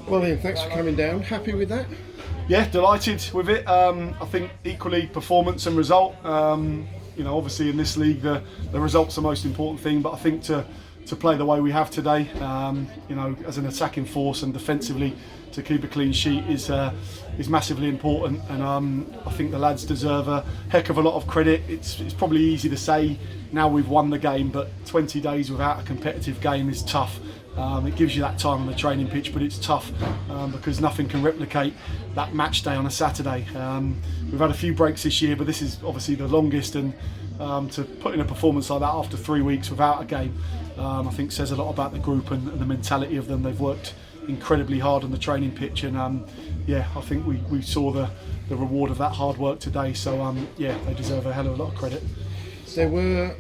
Well, Ian, thanks for coming down. Happy with that? Yeah, delighted with it. I think equally performance and result. Obviously in this league the result's the most important thing, but I think to play the way we have today, as an attacking force and defensively to keep a clean sheet is massively important, and I think the lads deserve a heck of a lot of credit. It's probably easy to say now we've won the game, but 20 days without a competitive game is tough. It gives you that time on the training pitch, but it's tough because nothing can replicate that match day on a Saturday. We've had a few breaks this year, but this is obviously the longest, and to put in a performance like that after 3 weeks without a game, I think says a lot about the group and the mentality of them. They've worked incredibly hard on the training pitch, and I think we saw the reward of that hard work today. So they deserve a hell of a lot of credit. There were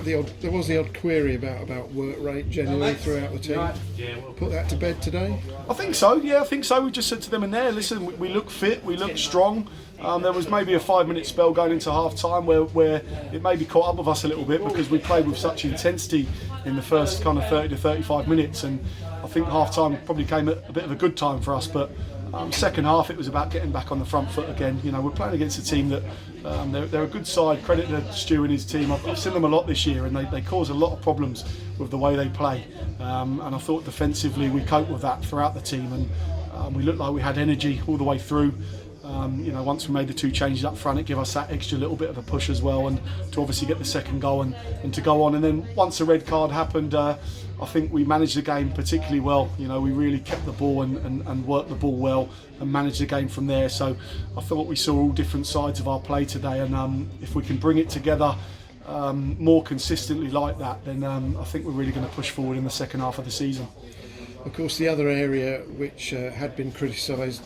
there was the odd query about work rate generally throughout the team. Put that to bed today? I think so. Yeah, I think so. We just said to them in there, listen, we look fit, we look strong. There was maybe a 5-minute spell going into half time where it maybe caught up with us a little bit because we played with such intensity in the first kind of 30 to 35 minutes, and I think half time probably came at a bit of a good time for us. But second half it was about getting back on the front foot again. We're playing against a team that they're a good side. Credit to Stu and his team. I've seen them a lot this year, and they cause a lot of problems with the way they play, and I thought defensively we coped with that throughout the team, and we looked like we had energy all the way through. Once we made the 2 changes up front, it gave us that extra little bit of a push as well, and to obviously get the second goal and to go on. And then once the red card happened, I think we managed the game particularly well. We really kept the ball and worked the ball well and managed the game from there. So I thought we saw all different sides of our play today, and if we can bring it together more consistently like that, then I think we're really going to push forward in the second half of the season. Of course, the other area which had been criticised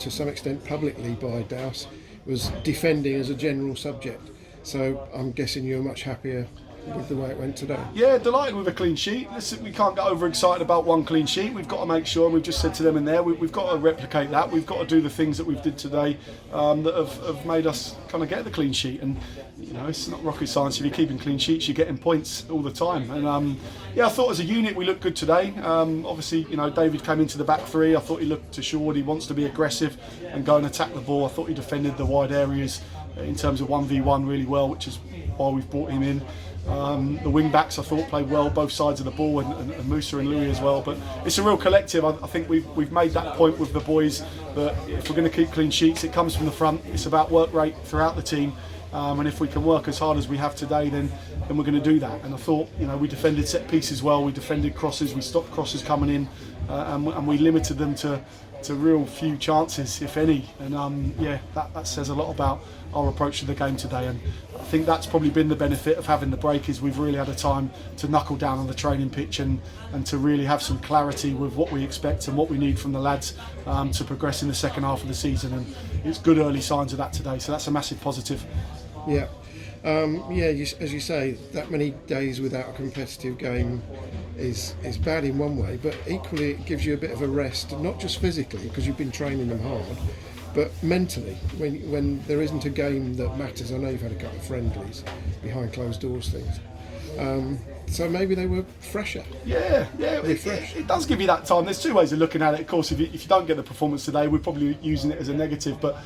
to some extent publicly by Douse was defending as a general subject. So I'm guessing you're much happier with the way it went today. Yeah, delighted with a clean sheet. Listen, we can't get overexcited about one clean sheet. We've got to make sure, and we've just said to them in there, we've got to replicate that. We've got to do the things that we've did today that have made us kind of get the clean sheet. And it's not rocket science. If you're keeping clean sheets, you're getting points all the time. And I thought as a unit we looked good today. Obviously, David came into the back 3. I thought he looked assured. He wants to be aggressive and go and attack the ball. I thought he defended the wide areas in terms of 1v1 really well, which is why we've brought him in. The wing backs I thought played well, both sides of the ball, and Musa and Louis as well. But it's a real collective. I think we've made that point with the boys that if we're going to keep clean sheets, it comes from the front. It's about work rate throughout the team, and if we can work as hard as we have today, then we're going to do that. And I thought we defended set pieces well, we defended crosses, we stopped crosses coming in, and we limited them to real few chances, if any. And that says a lot about our approach to the game today, and I think that's probably been the benefit of having the break, is we've really had a time to knuckle down on the training pitch and to really have some clarity with what we expect and what we need from the lads to progress in the second half of the season, and it's good early signs of that today, so that's a massive positive. Yeah. As you say, that many days without a competitive game is bad in one way, but equally it gives you a bit of a rest, not just physically because you've been training them hard, but mentally when there isn't a game that matters. I know you've had a couple of friendlies, behind closed doors things, so maybe they were fresher. It does give you that time. There's 2 ways of looking at it. Of course, if you don't get the performance today, we're probably using it as a negative, but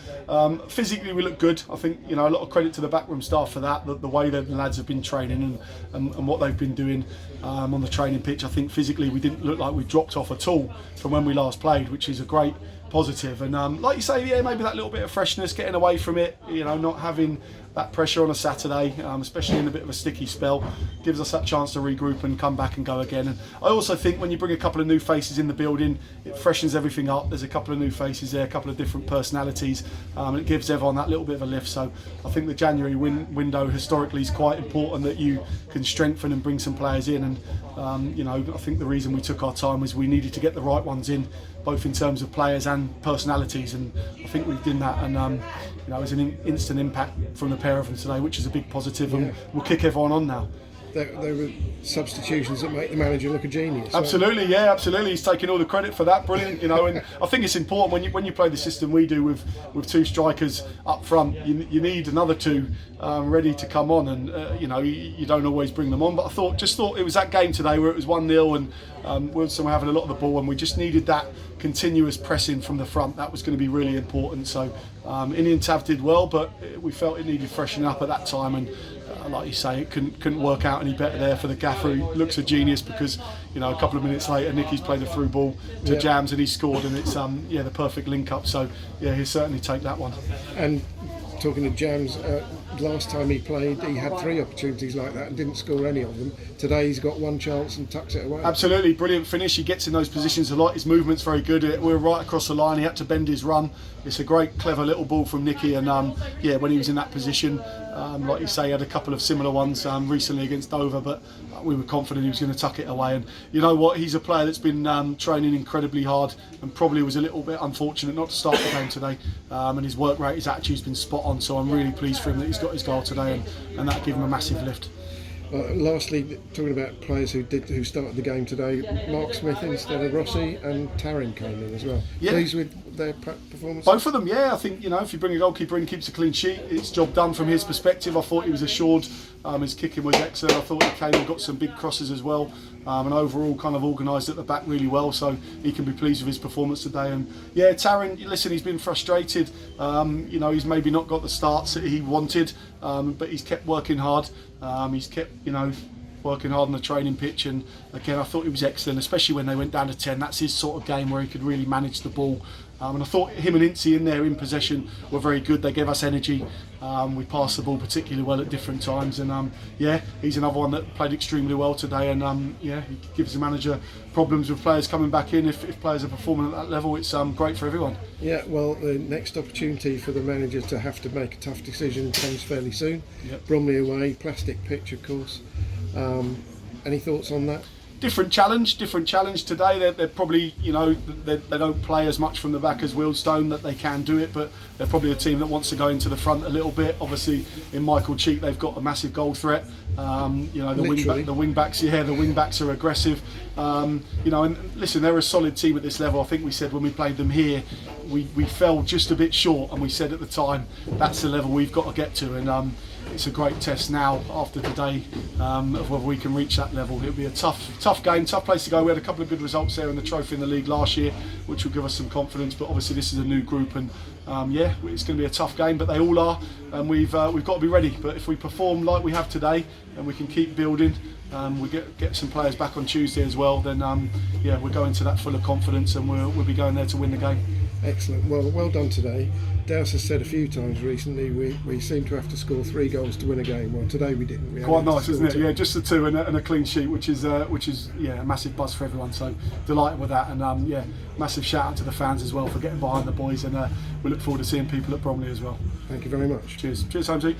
physically we look good. I think a lot of credit to the backroom staff for that, the way that the lads have been training and what they've been doing on the training pitch. I think physically we didn't look like we dropped off at all from when we last played, which is a great positive. And like you say, maybe that little bit of freshness, getting away from it, not having that pressure on a Saturday, especially in a bit of a sticky spell, gives us that chance to regroup and come back and go again. And I also think when you bring a couple of new faces in the building, it freshens everything up. There's a couple of new faces there, a couple of different personalities, and it gives everyone that little bit of a lift. So I think the January window historically is quite important, that you can strengthen and bring some players in. And I think the reason we took our time was we needed to get the right ones in, both in terms of players and personalities, and I think we've done that. And it was an instant impact from the pair of them today, which is a big positive, and we'll kick everyone on now. they were substitutions that make the manager look a genius. Absolutely, yeah, absolutely. He's taking all the credit for that. Brilliant, and I think it's important when you play the system we do with two strikers up front. You need another two ready to come on, and you don't always bring them on. But I just thought it was that game today where it was 1-0 and Wealdstone were having a lot of the ball, and we just needed that continuous pressing from the front. That was going to be really important. So Indian Tav did well, but we felt it needed freshening up at that time, and like you say, it couldn't work out any better there for the gaffer, who looks a genius, because a couple of minutes later Nicky's played a through ball to Jams and he scored, and it's the perfect link up. So yeah, he'll certainly take that one. And talking to Jams, last time he played, he had 3 opportunities like that and didn't score any of them. Today he's got 1 chance and tucks it away. Absolutely, brilliant finish. He gets in those positions a lot. His movement's very good. We're right across the line. He had to bend his run. It's a great, clever little ball from Nicky. And when he was in that position, like you say, he had a couple of similar ones recently against Dover, but we were confident he was going to tuck it away. And you know what? He's a player that's been training incredibly hard, and probably was a little bit unfortunate not to start the game today. And his work rate, his attitude's been spot on. So I'm really pleased for him that he's got his goal today, and that gave him a massive lift. Lastly, talking about players who started the game today, Mark Smith instead of Rossi, and Taryn came in as well. Yeah. Pleased with their performance? Both of them, yeah. I think if you bring a goalkeeper in, keeps a clean sheet, it's job done from his perspective. I thought he was assured. His kicking was excellent. I thought he came and got some big crosses as well, and overall kind of organised at the back really well. So he can be pleased with his performance today. And yeah, Taryn, listen, he's been frustrated. He's maybe not got the starts that he wanted, but he's kept working hard. He's kept working hard on the training pitch, and again I thought he was excellent, especially when they went down to 10. That's his sort of game where he could really manage the ball. And I thought him and Incy in there in possession were very good. They gave us energy. We passed the ball particularly well at different times, and he's another one that played extremely well today. And he gives the manager problems with players coming back in. If players are performing at that level, it's great for everyone. Yeah, well, the next opportunity for the manager to have to make a tough decision comes fairly soon. Yep. Bromley away, plastic pitch, of course. Any thoughts on that? Different challenge today. They're probably, they don't play as much from the back as Wealdstone, that they can do it, but they're probably a team that wants to go into the front a little bit. Obviously, in Michael Cheek, they've got a massive goal threat. The wing backs are aggressive. And listen, they're a solid team at this level. I think we said when we played them here, we fell just a bit short, and we said at the time that's the level we've got to get to. And it's a great test now after today of whether we can reach that level. It'll be a tough game, tough place to go. We had a couple of good results there in the trophy in the league last year, which will give us some confidence. But obviously this is a new group, and it's going to be a tough game. But they all are, and we've got to be ready. But if we perform like we have today, and we can keep building, we get some players back on Tuesday as well, then we're going to that full of confidence, and we'll be going there to win the game. Excellent. Well done today. Dowse has said a few times recently we seem to have to score 3 goals to win a game. Well, today we didn't. Quite nice, isn't it? Yeah, just the 2 and a clean sheet, which is a massive buzz for everyone. So delighted with that, and massive shout out to the fans as well for getting behind the boys, and we look forward to seeing people at Bromley as well. Thank you very much. Cheers, Holmesy.